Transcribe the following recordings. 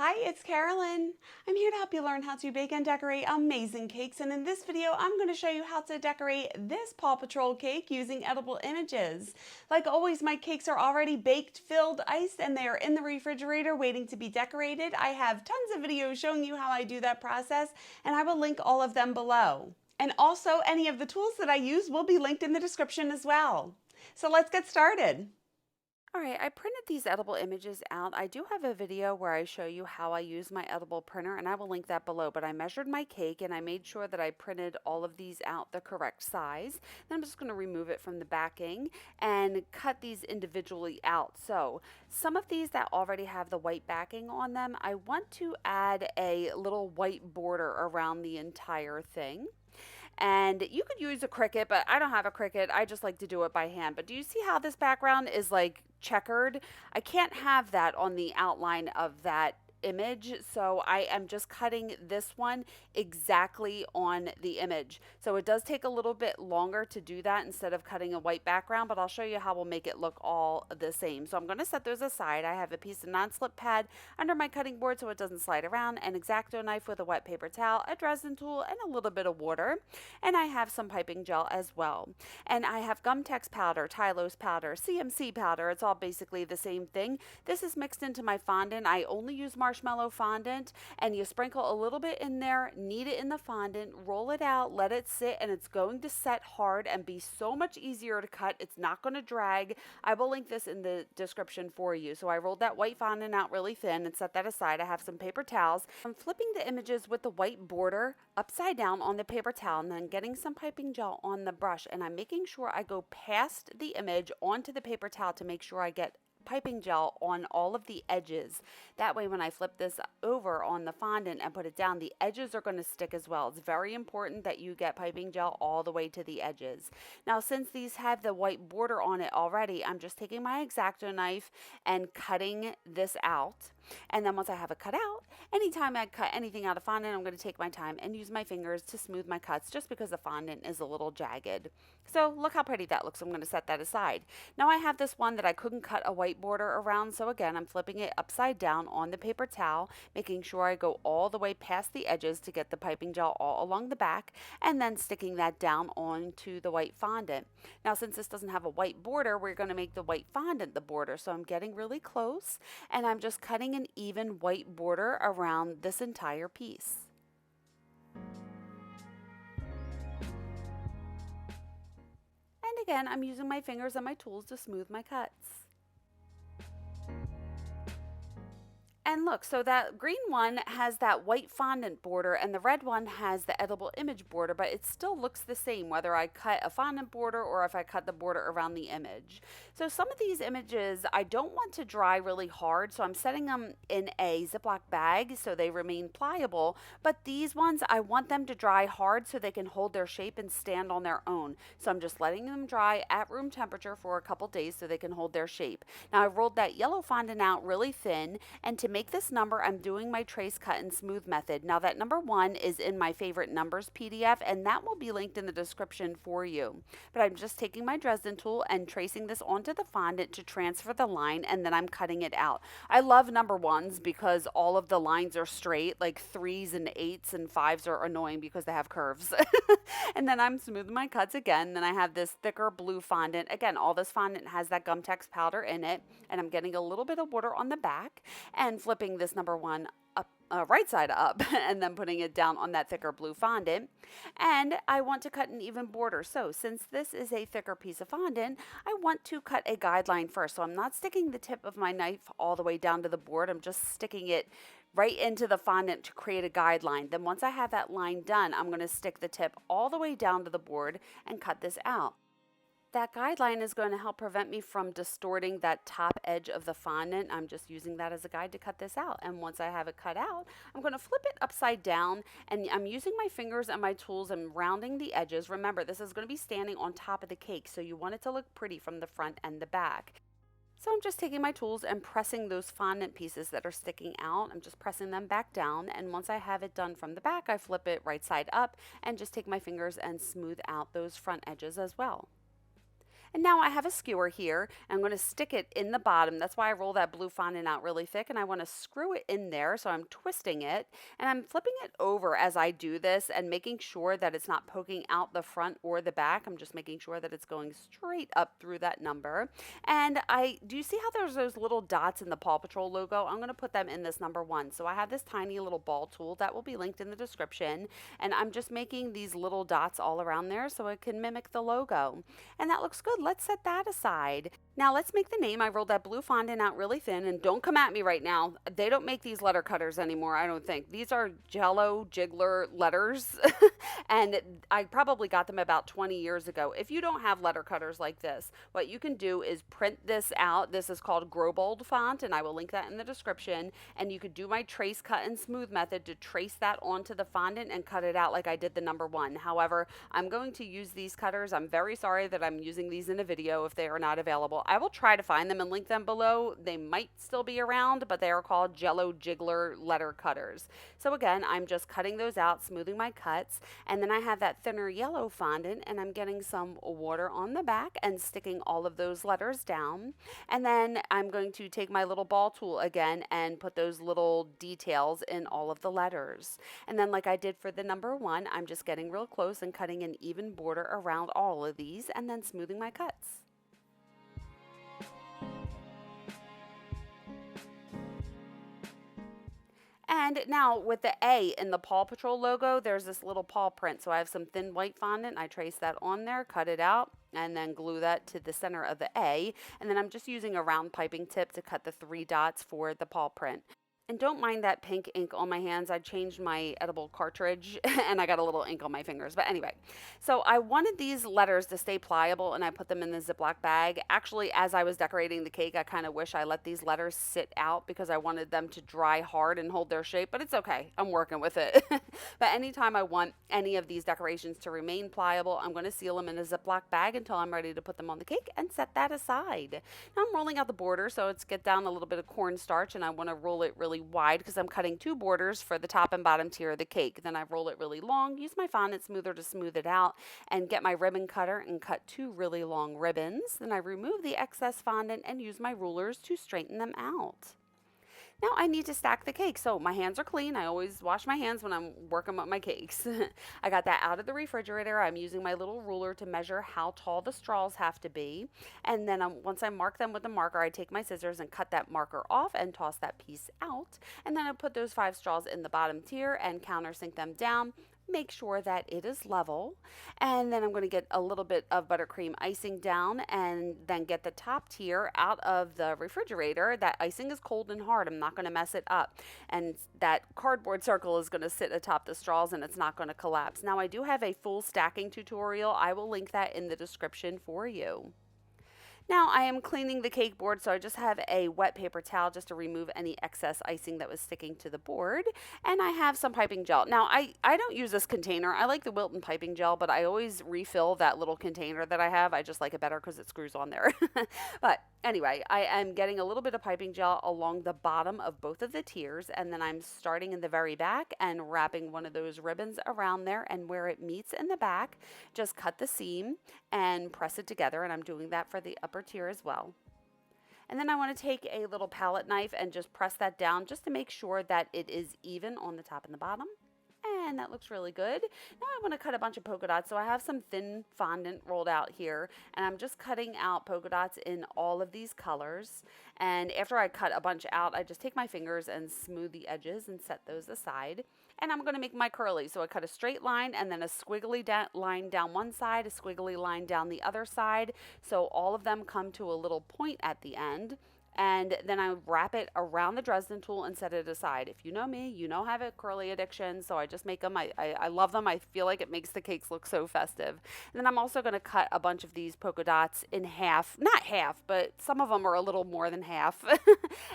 Hi, it's Carolyn. I'm here to help you learn how to bake and decorate amazing cakes, and in this video I'm going to show you how to decorate this Paw Patrol cake using edible images. Like always, my cakes are already baked, filled, iced, and they are in the refrigerator waiting to be decorated. I have tons of videos showing you how I do that process, and I will link all of them below. And also, any of the tools that I use will be linked in the description as well. So let's get started. All right, I printed these edible images out. I do have a video where I show you how I use my edible printer, and I will link that below. But I measured my cake and I made sure that I printed all of these out the correct size. Then I'm just going to remove it from the backing and cut these individually out. So some of these that already have the white backing on them, I want to add a little white border around the entire thing. And you could use a Cricut, but I don't have a Cricut. I just like to do it by hand. But do you see how this background is like checkered? I can't have that on the outline of that image, so I am just cutting this one exactly on the image. So it does take a little bit longer to do that instead of cutting a white background, but I'll show you how we'll make it look all the same. So I'm going to set those aside. I have a piece of non-slip pad under my cutting board so it doesn't slide around, an X-Acto knife with a wet paper towel, a Dresden tool, and a little bit of water. And I have some piping gel as well. And I have Gum-Tex powder, Tylose powder, CMC powder. It's all basically the same thing. This is mixed into my fondant. I only use marshmallow fondant, and you sprinkle a little bit in there, knead it in the fondant, roll it out, let it sit, and it's going to set hard and be so much easier to cut. It's not going to drag. I will link this in the description for you. So I rolled that white fondant out really thin and set that aside. I have some paper towels. I'm flipping the images with the white border upside down on the paper towel and then getting some piping gel on the brush, and I'm making sure I go past the image onto the paper towel to make sure I get piping gel on all of the edges. That way when I flip this over on the fondant and put it down, the edges are going to stick as well. It's very important that you get piping gel all the way to the edges. Now, since these have the white border on it already, I'm just taking my X-Acto knife and cutting this out. And then once I have it cut out, anytime I cut anything out of fondant, I'm going to take my time and use my fingers to smooth my cuts just because the fondant is a little jagged. So look how pretty that looks. I'm going to set that aside. Now I have this one that I couldn't cut a white border around, so again, I'm flipping it upside down on the paper towel, making sure I go all the way past the edges to get the piping gel all along the back, and then sticking that down onto the white fondant. Now, since this doesn't have a white border, we're going to make the white fondant the border, so I'm getting really close, and I'm just cutting an even white border around this entire piece. And again, I'm using my fingers and my tools to smooth my cuts. And look, so that green one has that white fondant border and the red one has the edible image border, but it still looks the same whether I cut a fondant border or if I cut the border around the image. So some of these images I don't want to dry really hard, so I'm setting them in a Ziploc bag so they remain pliable, but these ones I want them to dry hard so they can hold their shape and stand on their own. So I'm just letting them dry at room temperature for a couple days so they can hold their shape. Now I rolled that yellow fondant out really thin, and to make this number, I'm doing my trace, cut, and smooth method. Now that number 1 is in my favorite numbers PDF, and that will be linked in the description for you. But I'm just taking my Dresden tool and tracing this onto the fondant to transfer the line, and then I'm cutting it out. I love number 1s because all of the lines are straight, like 3s and 8s and 5s are annoying because they have curves. And then I'm smoothing my cuts again. Then I have this thicker blue fondant. Again, all this fondant has that Gum-Tex powder in it, and I'm getting a little bit of water on the back and flipping this number 1 up, right side up, and then putting it down on that thicker blue fondant. And I want to cut an even border. So since this is a thicker piece of fondant, I want to cut a guideline first. So I'm not sticking the tip of my knife all the way down to the board. I'm just sticking it right into the fondant to create a guideline. Then once I have that line done, I'm going to stick the tip all the way down to the board and cut this out. That guideline is going to help prevent me from distorting that top edge of the fondant. I'm just using that as a guide to cut this out. And once I have it cut out, I'm going to flip it upside down, and I'm using my fingers and my tools and rounding the edges. Remember, this is going to be standing on top of the cake, so you want it to look pretty from the front and the back. So I'm just taking my tools and pressing those fondant pieces that are sticking out. I'm just pressing them back down, and once I have it done from the back, I flip it right side up and just take my fingers and smooth out those front edges as well. And now I have a skewer here. I'm going to stick it in the bottom. That's why I roll that blue fondant out really thick, and I want to screw it in there. So I'm twisting it and I'm flipping it over as I do this and making sure that it's not poking out the front or the back. I'm just making sure that it's going straight up through that number. And do you see how there's those little dots in the Paw Patrol logo? I'm going to put them in this number 1. So I have this tiny little ball tool that will be linked in the description. And I'm just making these little dots all around there so it can mimic the logo. And that looks good. Let's set that aside. Now let's make the name. I rolled that blue fondant out really thin, and don't come at me right now. They don't make these letter cutters anymore, I don't think. These are Jello Jiggler letters, and I probably got them about 20 years ago. If you don't have letter cutters like this, what you can do is print this out. This is called Grow Bold font, and I will link that in the description. And you could do my trace, cut, and smooth method to trace that onto the fondant and cut it out like I did the number 1. However, I'm going to use these cutters. I'm very sorry that I'm using these in a video if they are not available. I will try to find them and link them below. They might still be around, but they are called Jello Jiggler letter cutters. So again, I'm just cutting those out, smoothing my cuts, and then I have that thinner yellow fondant, and I'm getting some water on the back and sticking all of those letters down. And then I'm going to take my little ball tool again and put those little details in all of the letters. And then like I did for the number 1, I'm just getting real close and cutting an even border around all of these and then smoothing my cuts. And now with the A in the Paw Patrol logo, there's this little paw print. So I have some thin white fondant. I trace that on there, cut it out, and then glue that to the center of the A. And then I'm just using a round piping tip to cut the 3 dots for the paw print. And don't mind that pink ink on my hands. I changed my edible cartridge and I got a little ink on my fingers. But anyway, so I wanted these letters to stay pliable and I put them in the Ziploc bag. Actually, as I was decorating the cake, I kind of wish I let these letters sit out because I wanted them to dry hard and hold their shape, but it's okay. I'm working with it. But anytime I want any of these decorations to remain pliable, I'm going to seal them in a Ziploc bag until I'm ready to put them on the cake and set that aside. Now I'm rolling out the border, so it's get down a little bit of cornstarch and I want to roll it really wide because I'm cutting 2 borders for the top and bottom tier of the cake. Then I roll it really long, use my fondant smoother to smooth it out, and get my ribbon cutter and cut 2 really long ribbons. Then I remove the excess fondant and use my rulers to straighten them out. Now I need to stack the cake, so my hands are clean. I always wash my hands when I'm working with my cakes. I got that out of the refrigerator. I'm using my little ruler to measure how tall the straws have to be. And then once I mark them with the marker, I take my scissors and cut that marker off and toss that piece out. And then I put those 5 straws in the bottom tier and countersink them down. Make sure that it is level, and then I'm going to get a little bit of buttercream icing down and then get the top tier out of the refrigerator. That icing is cold and hard. I'm not going to mess it up, and that cardboard circle is going to sit atop the straws and it's not going to collapse. Now I do have a full stacking tutorial. I will link that in the description for you. Now I am cleaning the cake board, so I just have a wet paper towel just to remove any excess icing that was sticking to the board. And I have some piping gel. Now I don't use this container. I like the Wilton piping gel, but I always refill that little container that I have. I just like it better because it screws on there. But anyway, I am getting a little bit of piping gel along the bottom of both of the tiers, and then I'm starting in the very back and wrapping one of those ribbons around there, and where it meets in the back, just cut the seam and press it together, and I'm doing that for the upper tier as well. And then I want to take a little palette knife and just press that down just to make sure that it is even on the top and the bottom. And that looks really good. Now I want to cut a bunch of polka dots. So I have some thin fondant rolled out here, and I'm just cutting out polka dots in all of these colors. And after I cut a bunch out, I just take my fingers and smooth the edges and set those aside. And I'm going to make my curly. So I cut a straight line and then a squiggly line down one side, a squiggly line down the other side. So all of them come to a little point at the end. And then I wrap it around the Dresden tool and set it aside. If you know me, you know I have a curly addiction, so I just make them. I love them. I feel like it makes the cakes look so festive. And then I'm also going to cut a bunch of these polka dots in half. Not half, but some of them are a little more than half.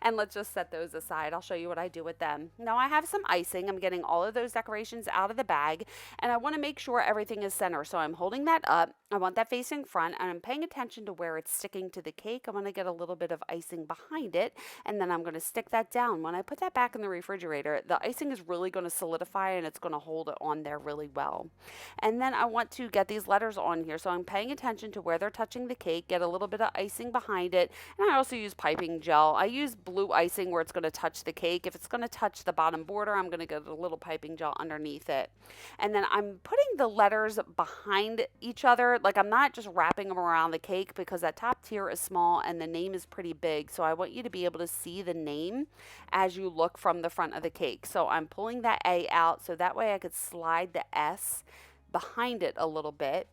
And let's just set those aside. I'll show you what I do with them. Now I have some icing. I'm getting all of those decorations out of the bag, and I want to make sure everything is center. So I'm holding that up. I want that facing front, and I'm paying attention to where it's sticking to the cake. I want to get a little bit of icing behind it, and then I'm going to stick that down. When I put that back in the refrigerator, the icing is really going to solidify and it's going to hold it on there really well. And then I want to get these letters on here, so I'm paying attention to where they're touching the cake, get a little bit of icing behind it, and I also use piping gel. I use blue icing where it's going to touch the cake. If it's going to touch the bottom border, I'm going to get a little piping gel underneath it. And then I'm putting the letters behind each other, like I'm not just wrapping them around the cake because that top tier is small and the name is pretty big. So I want you to be able to see the name as you look from the front of the cake. So I'm pulling that A out so that way I could slide the S behind it a little bit.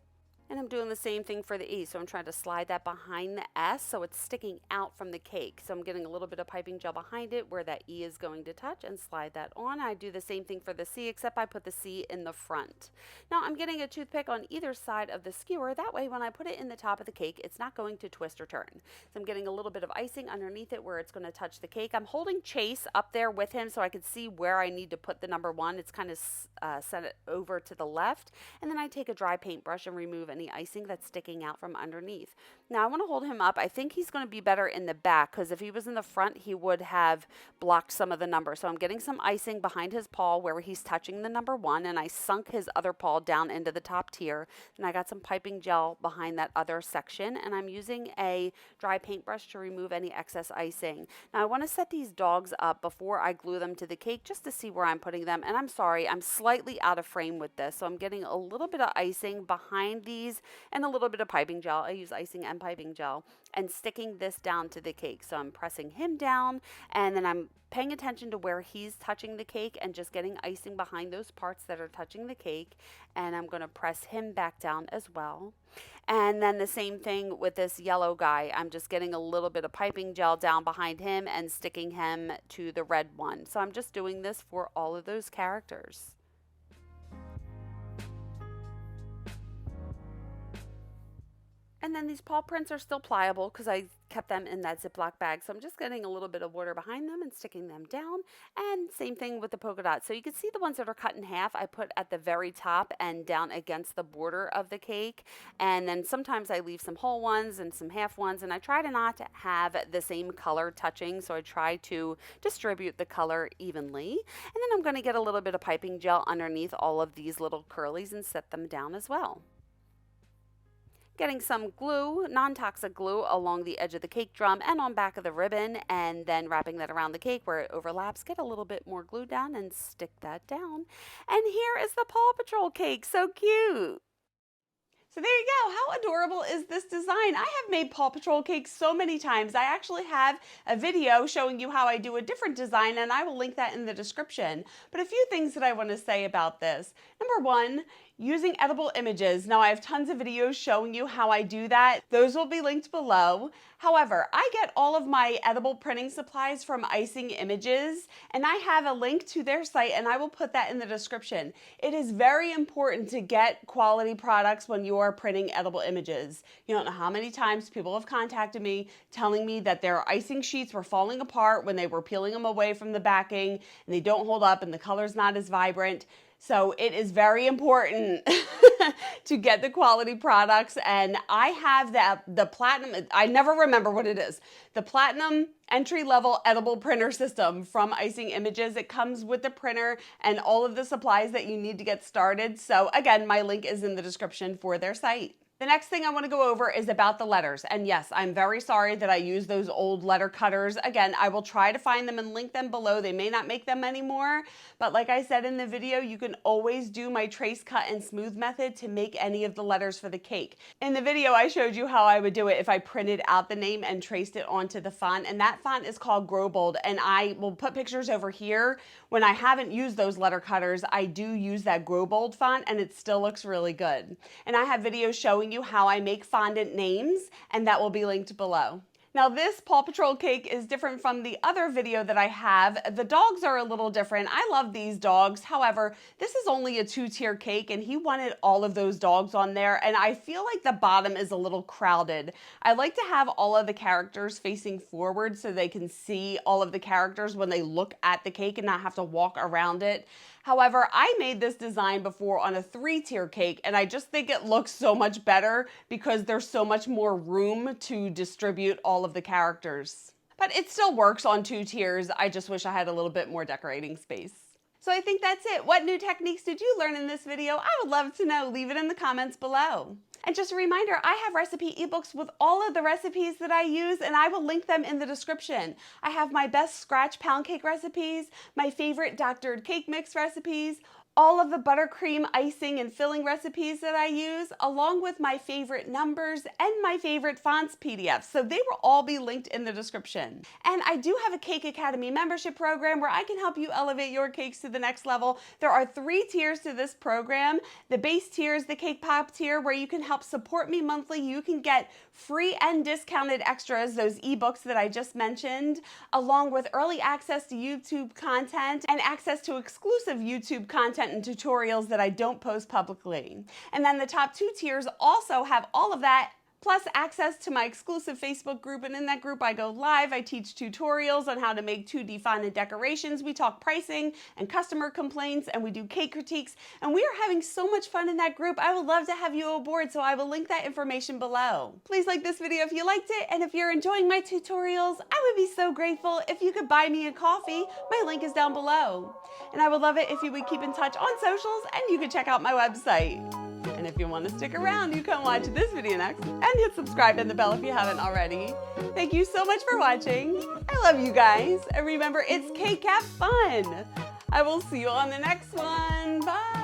And I'm doing the same thing for the E. So I'm trying to slide that behind the S so it's sticking out from the cake. So I'm getting a little bit of piping gel behind it where that E is going to touch and slide that on. I do the same thing for the C, except I put the C in the front. Now I'm getting a toothpick on either side of the skewer. That way when I put it in the top of the cake, it's not going to twist or turn. So I'm getting a little bit of icing underneath it where it's going to touch the cake. I'm holding Chase up there with him so I can see where I need to put the number 1. It's kind of set it over to the left. And then I take a dry paintbrush and remove any icing that's sticking out from underneath. Now I want to hold him up. I think he's going to be better in the back because if he was in the front, he would have blocked some of the numbers. So I'm getting some icing behind his paw where he's touching the number 1, and I sunk his other paw down into the top tier. And I got some piping gel behind that other section, and I'm using a dry paintbrush to remove any excess icing. Now I want to set these dogs up before I glue them to the cake just to see where I'm putting them. And I'm sorry, I'm slightly out of frame with this. So I'm getting a little bit of icing behind these and a little bit of piping gel. I use icing and piping gel and sticking this down to the cake. So I'm pressing him down and then I'm paying attention to where he's touching the cake and just getting icing behind those parts that are touching the cake. And I'm going to press him back down as well. And then the same thing with this yellow guy. I'm just getting a little bit of piping gel down behind him and sticking him to the red one. So I'm just doing this for all of those characters. And then these paw prints are still pliable because I kept them in that Ziploc bag. So I'm just getting a little bit of water behind them and sticking them down. And same thing with the polka dots. So you can see the ones that are cut in half, I put at the very top and down against the border of the cake. And then sometimes I leave some whole ones and some half ones. And I try to not have the same color touching. So I try to distribute the color evenly. And then I'm going to get a little bit of piping gel underneath all of these little curlies and set them down as well. Getting some glue, non-toxic glue, along the edge of the cake drum and on back of the ribbon, and then wrapping that around the cake where it overlaps. Get a little bit more glue down and stick that down. And here is the Paw Patrol cake. So cute. So there you go. How adorable is this design? I have made Paw Patrol cakes so many times. I actually have a video showing you how I do a different design, and I will link that in the description. But a few things that I want to say about this. Number 1, using edible images. Now I have tons of videos showing you how I do that. Those will be linked below. However, I get all of my edible printing supplies from ICING Images, and I have a link to their site, and I will put that in the description. It is very important to get quality products when you are printing edible images. You don't know how many times people have contacted me telling me that their icing sheets were falling apart when they were peeling them away from the backing, and they don't hold up and the color's not as vibrant. So it is very important to get the quality products, and I have the platinum, I never remember what it is, the platinum entry-level edible printer system from ICING Images. It comes with the printer and all of the supplies that you need to get started. So again, my link is in the description for their site. The next thing I want to go over is about the letters. And yes, I'm very sorry that I used those old letter cutters. Again, I will try to find them and link them below. They may not make them anymore, but like I said in the video, you can always do my trace, cut, and smooth method to make any of the letters for the cake. In the video, I showed you how I would do it if I printed out the name and traced it onto the font, and that font is called Grow Bold, and I will put pictures over here. When I haven't used those letter cutters, I do use that Grow Bold font, and it still looks really good. And I have videos showing you how I make fondant names, and that will be linked below. Now this Paw Patrol cake is different from the other video that I have. The dogs are a little different. I love these dogs. However, this is only a 2-tier cake, and he wanted all of those dogs on there, and I feel like the bottom is a little crowded. I like to have all of the characters facing forward so they can see all of the characters when they look at the cake and not have to walk around it. However, I made this design before on a 3-tier cake, and I just think it looks so much better because there's so much more room to distribute all of the characters. but it still works on 2 tiers. I just wish I had a little bit more decorating space. So I think that's it. What new techniques did you learn in this video? I would love to know. Leave it in the comments below. And just a reminder, I have recipe ebooks with all of the recipes that I use, and I will link them in the description. I have my best scratch pound cake recipes, my favorite doctored cake mix recipes, all of the buttercream icing and filling recipes that I use, along with my favorite numbers and my favorite fonts PDFs. So they will all be linked in the description. And I do have a Cake Academy membership program where I can help you elevate your cakes to the next level. There are 3 tiers to this program. The base tier is the Cake Pop tier, where you can help support me monthly. You can get free and discounted extras, those ebooks that I just mentioned, along with early access to YouTube content and access to exclusive YouTube content and tutorials that I don't post publicly. And then the top 2 tiers also have all of that, plus access to my exclusive Facebook group. And in that group, I go live. I teach tutorials on how to make 2D fondant decorations. We talk pricing and customer complaints, and we do cake critiques. And we are having so much fun in that group. I would love to have you aboard, so I will link that information below. Please like this video if you liked it, and if you're enjoying my tutorials, I would be so grateful if you could buy me a coffee. My link is down below. And I would love it if you would keep in touch on socials, and you could check out my website. And if you want to stick around, you can watch this video next and hit subscribe and the bell if you haven't already. Thank you so much for watching. I love you guys. And remember, it's Cake Have Fun. I will see you on the next one. Bye.